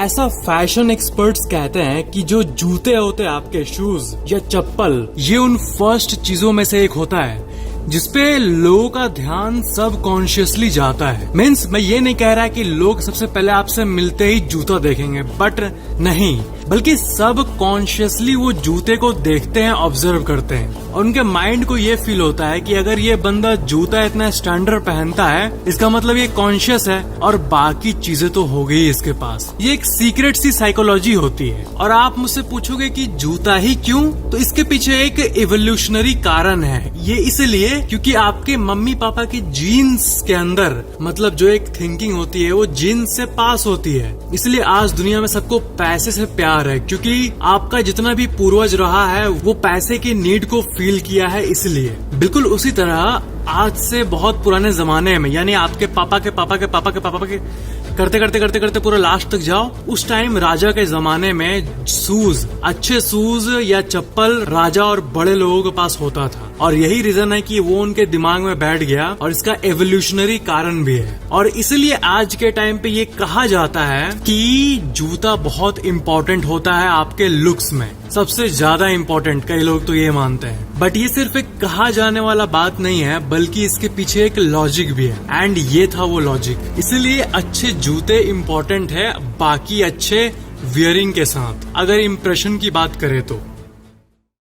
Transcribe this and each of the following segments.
ऐसा fashion experts कहते हैं कि जो जूते होते हैं आपके शूज या चप्पल, ये उन फर्स्ट चीजों में से एक होता है जिसपे लोगों का ध्यान सब कॉन्शियसली जाता है। मीन्स मैं ये नहीं कह रहा कि लोग सबसे पहले आपसे मिलते ही जूता देखेंगे, बट नहीं, बल्कि सब कॉन्शियसली वो जूते को देखते हैं, ऑब्जर्व करते हैं, और उनके माइंड को ये फील होता है कि अगर ये बंदा जूता इतना स्टैंडर्ड पहनता है, इसका मतलब ये कॉन्शियस है और बाकी चीजें तो हो गई इसके पास। ये एक सीक्रेट सी साइकोलॉजी होती है। और आप मुझसे पूछोगे कि जूता ही क्यों, तो इसके पीछे एक इवोल्यूशनरी कारण है। ये इसलिए क्योंकि आपके मम्मी पापा के जीन्स के अंदर, मतलब जो एक थिंकिंग होती है वो जीन्स से पास होती है। इसलिए आज दुनिया में सबको पैसे से प्यार है, क्योंकि आपका जितना भी पूर्वज रहा है वो पैसे की नीड को फील किया है। इसलिए बिल्कुल उसी तरह आज से बहुत पुराने जमाने में, यानी आपके पापा के पापा के पापा के पापा के करते करते करते करते पूरा लास्ट तक जाओ, उस टाइम राजा के जमाने में शूज, अच्छे शूज या चप्पल राजा और बड़े लोगों के पास होता था। और यही रीजन है कि वो उनके दिमाग में बैठ गया, और इसका एवोल्यूशनरी कारण भी है। और इसलिए आज के टाइम पे ये कहा जाता है कि जूता बहुत इम्पोर्टेंट होता है आपके लुक्स में, सबसे ज्यादा इम्पोर्टेंट। कई लोग तो ये मानते हैं, बट ये सिर्फ एक कहा जाने वाला बात नहीं है, बल्कि इसके पीछे एक लॉजिक भी है। एंड ये था वो लॉजिक। इसलिए अच्छे जूते इम्पोर्टेंट है बाकी अच्छे वियरिंग के साथ। अगर इम्प्रेशन की बात करें तो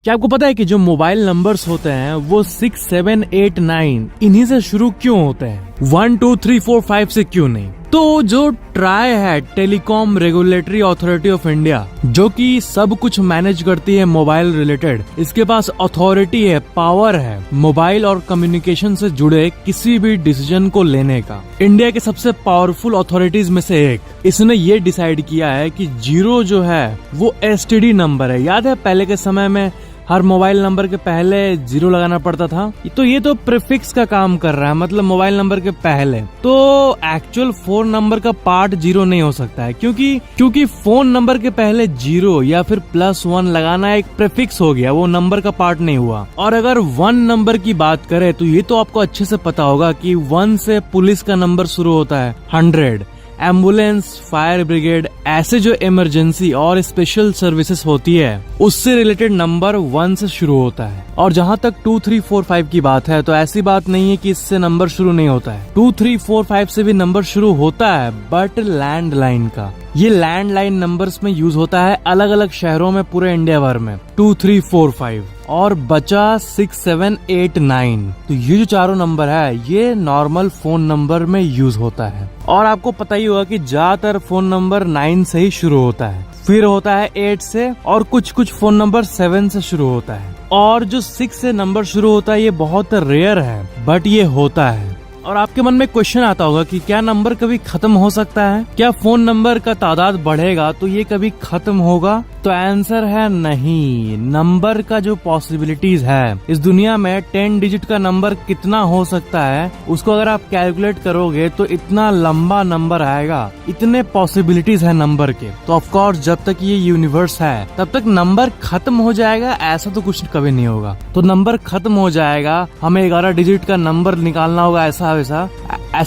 क्या आपको पता है कि जो मोबाइल नंबर्स होते हैं वो 6, 7, 8, 9 इन्हीं से शुरू क्यों होते हैं? 1, 2, 3, 4, 5 से क्यों नहीं? तो जो ट्राई है, telecom regulatory authority of India, जो कि सब कुछ मैनेज करती है मोबाइल रिलेटेड, इसके पास अथॉरिटी है, पावर है मोबाइल और कम्युनिकेशन से जुड़े किसी भी डिसीजन को लेने का। इंडिया के सबसे पावरफुल अथॉरिटीज में से एक। इसने ये डिसाइड किया है कि 0 जो है वो एसटीडी नंबर है। याद है पहले के समय में हर मोबाइल नंबर के पहले 0 लगाना पड़ता था, तो ये तो प्रीफिक्स का काम कर रहा है, मतलब मोबाइल नंबर के पहले। तो एक्चुअल फोन नंबर का पार्ट 0 नहीं हो सकता है, क्योंकि फोन नंबर के पहले 0 या फिर +1 लगाना एक प्रीफिक्स हो गया, वो नंबर का पार्ट नहीं हुआ। और अगर 1 नंबर की बात करें तो ये तो आपको अच्छे से पता होगा कि 1 से पुलिस का नंबर शुरू होता है, 100 एम्बुलेंस, फायर ब्रिगेड, ऐसे जो इमरजेंसी और स्पेशल सर्विसेज होती है उससे रिलेटेड नंबर 1 से शुरू होता है। और जहाँ तक 2, 3, 4, 5 की बात है तो ऐसी बात नहीं है कि इससे नंबर शुरू नहीं होता है। 2, 3, 4, 5 से भी नंबर शुरू होता है, बट लैंडलाइन का। ये लैंडलाइन नंबर्स में यूज होता है अलग अलग शहरों में पूरे इंडिया भर में। 2, 3, 4, 5 और बचा 6, 7, 8, 9। तो ये जो चारों नंबर है ये नॉर्मल फोन नंबर में यूज होता है। और आपको पता ही होगा कि ज्यादातर फोन नंबर 9 से ही शुरू होता है, फिर होता है 8 से, और कुछ फोन नंबर 7 से शुरू होता है। और जो 6 से नंबर शुरू होता है ये बहुत रेयर है, बट ये होता है। और आपके मन में क्वेश्चन आता होगा कि क्या नंबर कभी खत्म हो सकता है? क्या फोन नंबर का तादाद बढ़ेगा तो ये कभी खत्म होगा? तो आंसर है नहीं। नंबर का जो पॉसिबिलिटीज है इस दुनिया में, 10 डिजिट का नंबर कितना हो सकता है उसको अगर आप कैलकुलेट करोगे तो इतना लंबा नंबर आएगा, इतने पॉसिबिलिटीज है नंबर के। तो ऑफ कोर्स जब तक ये यूनिवर्स है तब तक नंबर खत्म हो जाएगा ऐसा तो कुछ कभी नहीं होगा। तो नंबर खत्म हो जाएगा, हमें 11 डिजिट का नंबर निकालना होगा, ऐसा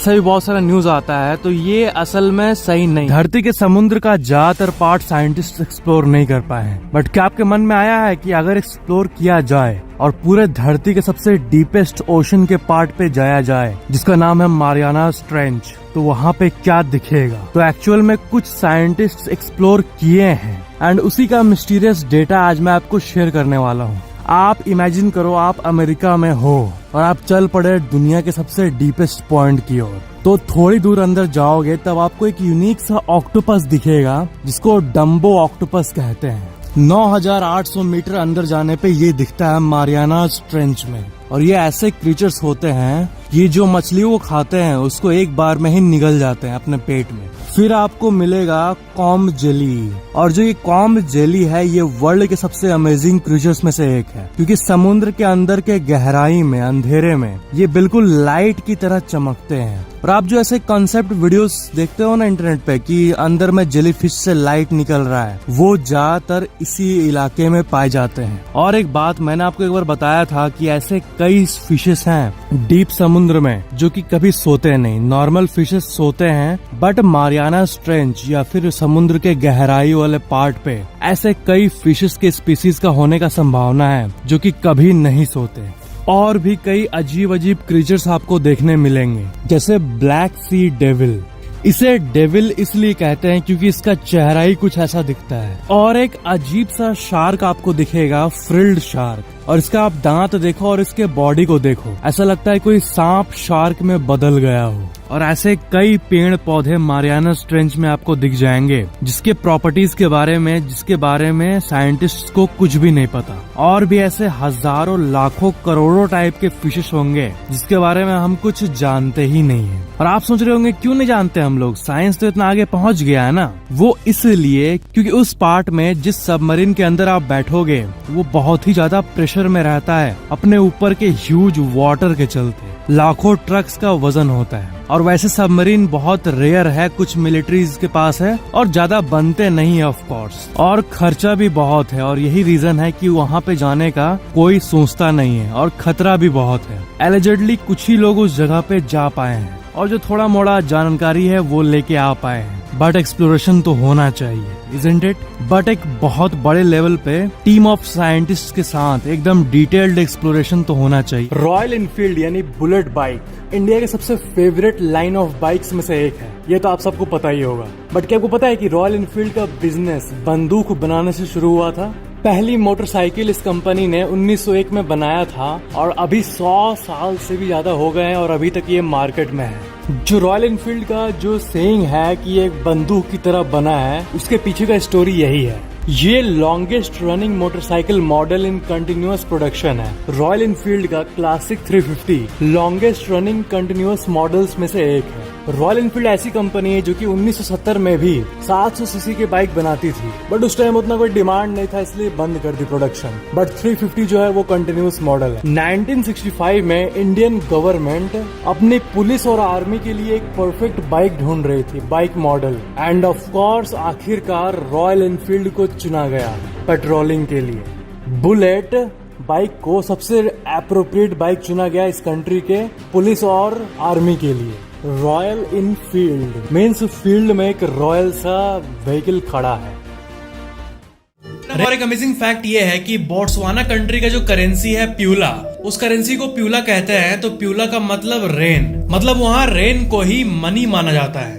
भी बहुत सारा न्यूज आता है। तो ये असल में सही नहीं। धरती के समुद्र का ज्यादातर पार्ट साइंटिस्ट एक्सप्लोर नहीं कर पाए हैं, बट क्या आपके मन में आया है कि अगर एक्सप्लोर किया जाए और पूरे धरती के सबसे डीपेस्ट ओशन के पार्ट पे जाया जाए, जिसका नाम है मारियानास ट्रेंच, तो वहाँ पे क्या दिखेगा? तो एक्चुअल में कुछ साइंटिस्ट एक्सप्लोर किए हैं, एंड उसी का मिस्टीरियस डेटा आज मैं आपको शेयर करने वाला हूँ। आप इमेजिन करो आप अमेरिका में हो और आप चल पड़े दुनिया के सबसे डीपेस्ट पॉइंट की ओर। तो थोड़ी दूर अंदर जाओगे तब आपको एक यूनिक सा ऑक्टोपस दिखेगा जिसको डम्बो ऑक्टोपस कहते हैं। 9,800 मीटर अंदर जाने पे ये दिखता है मारियानास ट्रेंच में। और ये ऐसे क्रीचर्स होते हैं, ये जो मछलियों को खाते हैं उसको एक बार में ही निगल जाते हैं अपने पेट में। फिर आपको मिलेगा कॉम्ब जेली, और जो ये कॉम्ब जेली है ये वर्ल्ड के सबसे अमेजिंग क्रीचर्स में से एक है, क्योंकि समुद्र के अंदर के गहराई में, अंधेरे में ये बिल्कुल लाइट की तरह चमकते हैं। और आप जो ऐसे कॉन्सेप्ट वीडियोस देखते हो ना इंटरनेट पे कि अंदर में जेलीफिश से लाइट निकल रहा है, वो ज्यादातर इसी इलाके में पाए जाते हैं। और एक बात मैंने आपको एक बार बताया था कि ऐसे कई फिशेस हैं डीप समुद्र में जो कि कभी सोते नहीं। नॉर्मल फिशेस सोते हैं, बट मारियाना ट्रेंच या फिर समुद्र के गहराई वाले पार्ट पे ऐसे कई फिशेस के स्पीसीज का होने का संभावना है जो कि कभी नहीं सोते। और भी कई अजीब अजीब क्रीचर्स आपको देखने मिलेंगे, जैसे ब्लैक सी डेविल। इसे डेविल इसलिए कहते हैं क्योंकि इसका चेहरा ही कुछ ऐसा दिखता है। और एक अजीब सा शार्क आपको दिखेगा, फ्रिल्ड शार्क, और इसका आप दांत देखो और इसके बॉडी को देखो, ऐसा लगता है कोई सांप शार्क में बदल गया हो। और ऐसे कई पेड़ पौधे मारियाना ट्रेंच में आपको दिख जाएंगे जिसके प्रॉपर्टीज के बारे में साइंटिस्ट को कुछ भी नहीं पता। और भी ऐसे हजारों लाखों करोड़ों टाइप के फिशेस होंगे जिसके बारे में हम कुछ जानते ही नहीं है। और आप सोच रहे होंगे क्यों नहीं जानते हम लोग, साइंस तो इतना आगे पहुंच गया है ना। वो इसलिए क्योंकि उस पार्ट में जिस सबमरीन के अंदर आप बैठोगे वो बहुत ही ज्यादा प्रेशर में रहता है, अपने ऊपर के ह्यूज वाटर के चलते लाखों ट्रक्स का वजन होता है। और वैसे सबमरीन बहुत रेयर है, कुछ मिलिट्रीज के पास है और ज्यादा बनते नहीं है ऑफ कोर्स, और खर्चा भी बहुत है। और यही रीजन है कि वहाँ पे जाने का कोई सोचता नहीं है, और खतरा भी बहुत है। एलिजेडली कुछ ही लोग उस जगह पे जा पाए हैं और जो थोड़ा मोड़ा जानकारी है वो लेके आ पाए हैं। बट एक्सप्लोरेशन तो होना चाहिए, इजंट इट? बट एक बहुत बड़े लेवल पे टीम ऑफ साइंटिस्ट के साथ एकदम डिटेल्ड एक्सप्लोरेशन तो होना चाहिए। रॉयल इनफील्ड यानी बुलेट बाइक इंडिया के सबसे फेवरेट लाइन ऑफ बाइक्स में से एक है, ये तो आप सबको पता ही होगा। बट क्या आपको पता है कि रॉयल इनफील्ड का बिजनेस बंदूक बनाने से शुरू हुआ था? पहली मोटरसाइकिल इस कंपनी ने 1901 में बनाया था और अभी 100 साल से भी ज्यादा हो गए हैं और अभी तक ये मार्केट में है। जो रॉयल इनफील्ड का जो सेइंग है कि एक बंदूक की तरह बना है, उसके पीछे का स्टोरी यही है। ये लॉन्गेस्ट रनिंग मोटरसाइकिल मॉडल इन कंटिन्यूअस प्रोडक्शन है। रॉयल इनफील्ड का classic 350 longest running continuous models में से एक है। रॉयल इनफील्ड ऐसी कंपनी है जो कि 1970 में भी 700 सीसी की बाइक बनाती थी, बट उस टाइम उतना कोई डिमांड नहीं था इसलिए बंद कर दी प्रोडक्शन। बट 350 जो है वो कंटिन्यूअस मॉडल है। 1965 में इंडियन गवर्नमेंट अपनी पुलिस और आर्मी के लिए एक परफेक्ट बाइक ढूंढ रही थी, bike model, end of course आखिरकार रॉयल इनफील्ड को चुना गया पेट्रोलिंग के लिए। बुलेट बाइक को सबसे एप्रोप्रिएट बाइक चुना गया इस कंट्री के पुलिस और आर्मी के लिए। रॉयल इनफील्ड मीन्स फील्ड में एक रॉयल सा व्हीकल खड़ा है। और एक अमेजिंग फैक्ट ये है कि बोट्सवाना कंट्री का जो करेंसी है प्यूला, उस करेंसी को प्यूला कहते हैं। तो प्यूला का मतलब रेन, मतलब वहाँ रेन को ही मनी माना जाता है।